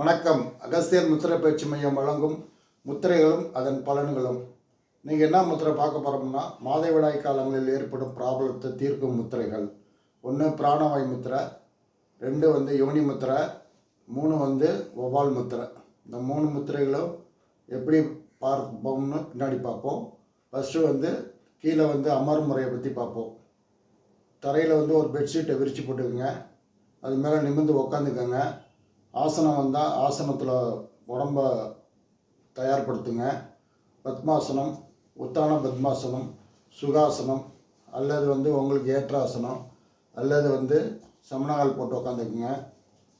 வணக்கம். அகஸ்தியர் முத்திரை பயிற்சி மையம் வழங்கும் முத்திரைகளும் அதன் பலன்களும். நீங்கள் என்ன முத்திரை பார்க்க போகிறோம்னா, மாதவிடாய் காலங்களில் ஏற்படும் ப்ராப்ளத்தை தீர்க்கும் முத்திரைகள். 1 பிராணவாயு முத்திரை, 2 யோனி முத்திரை, 3 வௌவால் முத்திரை. இந்த 3 முத்திரைகளும் எப்படி பார்ப்போம்னு பின்னாடி பார்ப்போம். ஃபஸ்ட்டு கீழே அமர் முறையை பற்றி பார்ப்போம். தரையில் ஒரு பெட்ஷீட்டை விரித்து போட்டுக்கோங்க. அது மேலே நிமிர்ந்து உக்காந்துக்கோங்க. ஆசனம் வந்தால் ஆசனத்தில் உடம்ப தயார்படுத்துங்க. பத்மாசனம், உத்தான பத்மாசனம், சுகாசனம், அல்லது உங்களுக்கு ஏற்ற ஆசனம், அல்லது சமணகால் போட்டு உக்காந்துக்குங்க.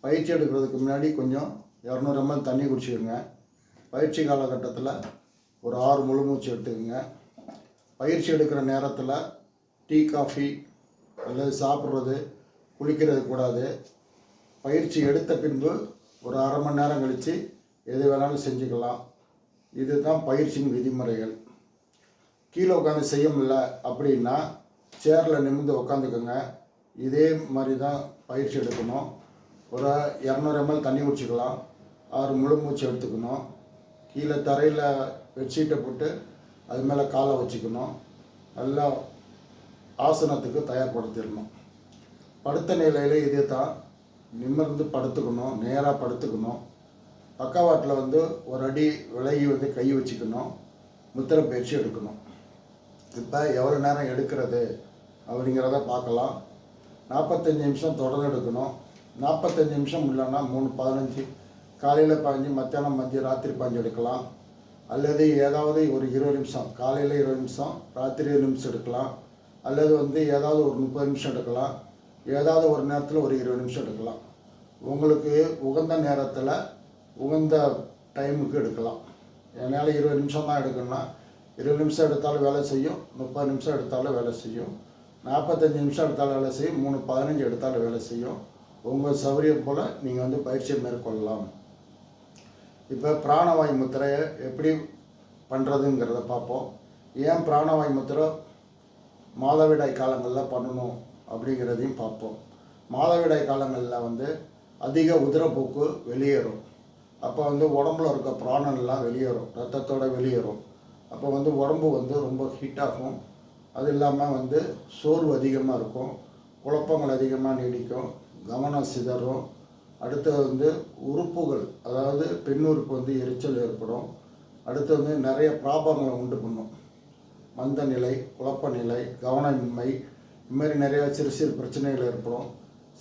பயிற்சி எடுக்கிறதுக்கு முன்னாடி கொஞ்சம் 200 ml தண்ணி குடிச்சிக்கோங்க. பயிற்சி காலகட்டத்தில் ஒரு 6 முழு மூச்சு எடுத்துக்கோங்க. பயிற்சி எடுக்கிற நேரத்தில் டீ காஃபி அல்லது சாப்பிட்றது குளிக்கிறது கூடாது. பயிற்சி எடுத்த பின்பு ஒரு அரை மணி நேரம் கழித்து எது வேணாலும் செஞ்சுக்கலாம். இதுதான் பயிற்சியின் விதிமுறைகள். கீழே உட்காந்து செய்ய முடியல அப்படின்னா சேரில் நிமிர்ந்து உக்காந்துக்கோங்க. இதே மாதிரி தான் பயிற்சி எடுக்கணும். ஒரு 200 ml தண்ணி குடிச்சிக்கலாம். 6 முழு மூச்சு எடுத்துக்கணும். கீழே தரையில் பெட்ஷீட்டை போட்டு அது மேலே காலை வச்சுக்கணும். நல்லா ஆசனத்துக்கு தயார்படுத்திடணும். படுத்த நிலையில் இதே தான் நிமிர்ந்து படுத்துக்கணும். நேராக படுத்துக்கணும். பக்கவாட்டில் ஒரு அடி விலகி கை வச்சுக்கணும். முத்திரை பயிற்சி எடுக்கணும். இப்போ எவ்வளோ நேரம் எடுக்கிறது அப்படிங்கிறத பார்க்கலாம். 45 நிமிஷம் தொடர்ந்து எடுக்கணும். 45 நிமிஷம் இல்லைன்னா 3-15, காலையில் 15, மத்தியானம் 5, ராத்திரி 15 எடுக்கலாம். அல்லது ஏதாவது ஒரு 20 நிமிஷம், காலையில் 20 நிமிஷம், ராத்திரி 20 நிமிஷம் எடுக்கலாம். அல்லது ஏதாவது ஒரு 30 நிமிஷம் எடுக்கலாம். ஏதாவது ஒரு நேரத்தில் ஒரு 20 நிமிஷம் எடுக்கலாம். உங்களுக்கு உகந்த நேரத்தில் உகந்த டைமுக்கு எடுக்கலாம். என்னால் 20 நிமிஷம் தான் எடுக்கணும்னா 20 நிமிஷம் எடுத்தாலும் வேலை செய்யும், 30 நிமிஷம் எடுத்தாலும் வேலை செய்யும், 45 நிமிஷம் எடுத்தாலும் வேலை செய்யும், 3:15 எடுத்தாலும் வேலை செய்யும். உங்கள் சௌகரியம் போல் நீங்கள் பயிற்சியை மேற்கொள்ளலாம். இப்போ பிராணவாயு முத்திரையை எப்படி பண்ணுறதுங்கிறத பார்ப்போம். ஏன் பிராணவாயு முத்திரை மாதவிடாய் காலங்களில் பண்ணணும் அப்படிங்கிறதையும் பார்ப்போம். மாதவிடாய் காலங்களில் அதிக உதிரப்போக்கு வெளியேறும். அப்போ உடம்புல இருக்க பிராணன்லாம் வெளியேறும், ரத்தத்தோடு வெளியேறும். அப்போ உடம்பு ரொம்ப ஹீட்டாகும். அது இல்லாமல் சோர்வு அதிகமாக இருக்கும், குழப்பங்கள் அதிகமாக நீடிக்கும், கவனம் சிதறும். அடுத்து உறுப்புகள், அதாவது பெண் உறுப்பு எரிச்சல் ஏற்படும். அடுத்து நிறைய ப்ராப்ளங்களை உண்டு பண்ணும். மந்த நிலை, குழப்ப நிலை, கவனமின்மை, இதுமாரி நிறையா சிறு சிறு பிரச்சனைகள் ஏற்படும்.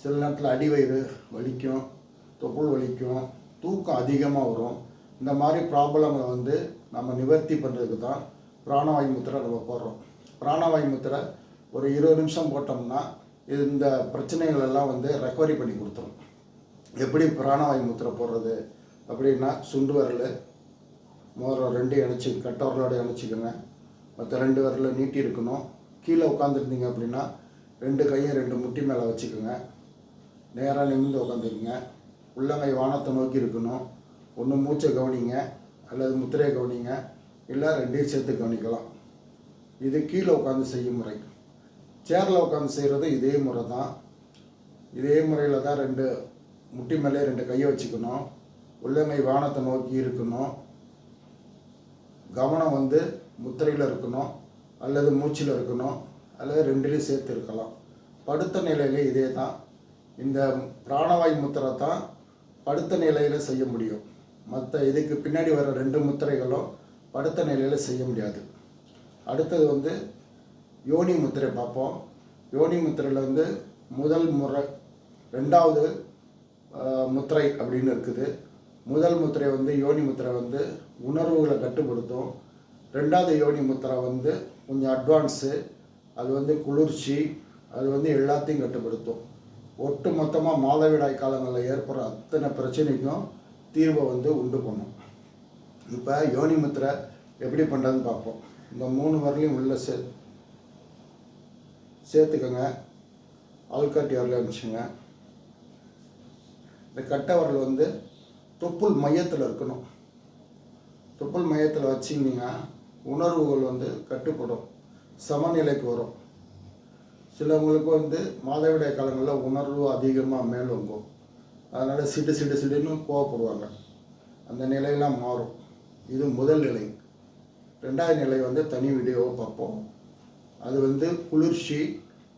சில நேரத்தில் அடிவயிறு வலிக்கும், தொப்புள் வலிக்கும், தூக்கம் அதிகமாக வரும். இந்த மாதிரி ப்ராப்ளங்களை நம்ம நிவர்த்தி பண்ணுறதுக்கு தான் பிராணவாயு முத்திரை நம்ம போடுறோம். பிராணவாயு முத்திரை ஒரு 20 நிமிஷம் போட்டோம்னா இந்த பிரச்சனைகள் எல்லாம் ரெக்கவரி பண்ணி கொடுத்துரும். எப்படி பிராணவாயு முத்திரை போடுறது அப்படின்னா, சுண்டு விரல் மோதிரம் 2 இணைச்சி கட்ட விரலோட இணைச்சிக்கோங்க. மற்ற 2 விரல நீட்டி இருக்கணும். கீழே உட்காந்துருந்தீங்க அப்படின்னா 2 கையும் 2 முட்டி மேலே வச்சுக்கோங்க. நேராக நிமிர்ந்து உட்காந்துக்குங்க. உள்ளங்கை வானத்தை நோக்கி இருக்கணும். ஒன்று மூச்சை கவனிங்க, அல்லது முத்திரையை கவனிங்க, இல்லை 2ஐயும் சேர்த்து கவனிக்கலாம். இது கீழே உட்காந்து செய்யும் முறை. சேரில் உட்காந்து செய்கிறது இதே முறை தான். இதே முறையில் தான் 2 முட்டி மேலே 2 கையை வச்சுக்கணும். உள்ளங்கை வானத்தை நோக்கி இருக்கணும். கவனம் முத்திரையில் இருக்கணும், அல்லது மூச்சில் இருக்கணும், அல்லது 2லையும் சேர்த்து இருக்கலாம். படுத்த நிலையில் இதே தான். இந்த பிராணவாயு முத்திரை தான் படுத்த நிலையில் செய்ய முடியும். மற்ற இதுக்கு பின்னாடி வர 2 முத்திரைகளும் படுத்த நிலையில் செய்ய முடியாது. அடுத்தது யோனி முத்திரை பார்ப்போம். யோனி முத்திரையில் முதல் முறை, 2வது முத்திரை அப்படின்னு இருக்குது. முதல் முத்திரை யோனி முத்திரை உணர்வுகளை கட்டுப்படுத்தும். 2வது யோனி முத்திரை கொஞ்சம் அட்வான்ஸு. அது குளிர்ச்சி, அது எல்லாத்தையும் கட்டுப்படுத்தும். ஒட்டு மொத்தமாக மாதவிடாய் காலங்களில் ஏற்படுற அத்தனை பிரச்சனைக்கும் தீர்வை உண்டு பண்ணும். இப்போ யோனி முத்திரை எப்படி பண்ணுறதுன்னு பார்ப்போம். இந்த 3 விரலையும் உள்ளே சேர்த்துக்கோங்க. ஆள்காட்டி விரல அனுப்பிச்சுங்க. இந்த கட்டை விரல் தொப்புள் மையத்தில் இருக்கணும். தொப்புள் மையத்தில் வச்சிங்கன்னா உணர்வுகள் கட்டுப்படும், சமநிலைக்கு வரும். சிலவங்களுக்கு மாதவிடாய் காலங்களில் உணர்வு அதிகமாக மேலோங்கும். அதனால் சிடுன்னு கோவப்படுவாங்க. அந்த நிலையெல்லாம் மாறும். இது முதல் நிலை. ரெண்டாவது நிலை வந்து தனி வீடியோவை பார்ப்போம். அது வந்து குளிர்ச்சி,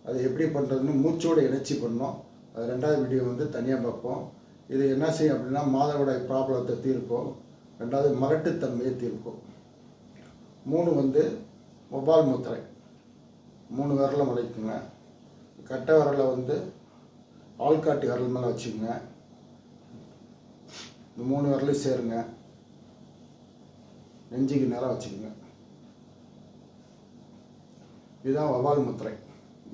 அதை எப்படி பண்ணுறதுன்னு மூச்சோடு இணைச்சி பண்ணோம். அது ரெண்டாவது வீடியோ வந்து தனியாக பார்ப்போம். இது என்ன செய்யும் அப்படின்னா மாதவிடாய் ப்ராப்ளத்தை தீர்க்கும். ரெண்டாவது மலட்டுத்தன்மையை தீர்க்கும். 3 வந்து வவ்வால் முத்திரை. 3 விரலை மடக்குங்க. கட்டை விரலை வந்து ஆள்காட்டி விரல் மேலே வச்சுக்கோங்க. இந்த 3 விரலையும் சேருங்க. நெஞ்சுக்கு நேரம் வச்சுக்கோங்க. இதுதான் வவ்வால் முத்திரை.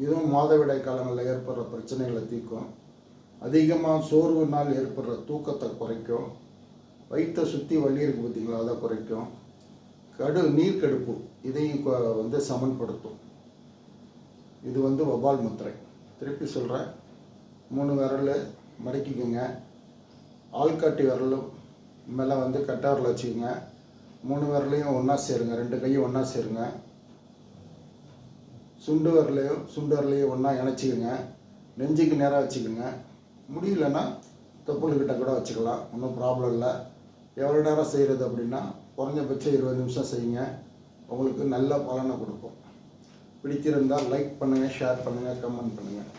இதுவும் மாதவிடாய் காலங்களில் ஏற்படுற பிரச்சனைகளை தீர்க்கும். அதிகமாக சோர்வுனால் ஏற்படுற தூக்கத்தை குறைக்கும். வயிற்றை சுற்றி வலி இருக்குது பார்த்தீங்களா, அதை குறைக்கும். நீர்க்கடுப்பு இதையும் வந்து சமன்படுத்தும். இது வந்து வவ்வால் முத்திரை. திருப்பி சொல்கிறேன். 3 விரல் மடக்கிக்கோங்க. ஆள்காட்டி விரலும் மேலே வந்து கட்டை விரல் வச்சுக்கோங்க. 3 விரலையும் ஒன்றா சேருங்க. 2 கையும் ஒன்றா சேருங்க. சுண்டு விரலையும் ஒன்றா இணைச்சிக்கோங்க. நெஞ்சுக்கு நேராக வச்சுக்கோங்க. முடியலன்னா தொப்புள்கிட்ட கூட வச்சுக்கலாம், ஒன்றும் ப்ராப்ளம் இல்லை. எவ்வளோ நேரம் செய்கிறது அப்படின்னா குறைஞ்சபட்சம் 20 நிமிஷம் செய்யுங்க. உங்களுக்கு நல்ல பலனை கொடுக்கும். பிடித்திருந்தால் லைக் பண்ணுங்கள், ஷேர் பண்ணுங்கள், கமெண்ட் பண்ணுங்கள்.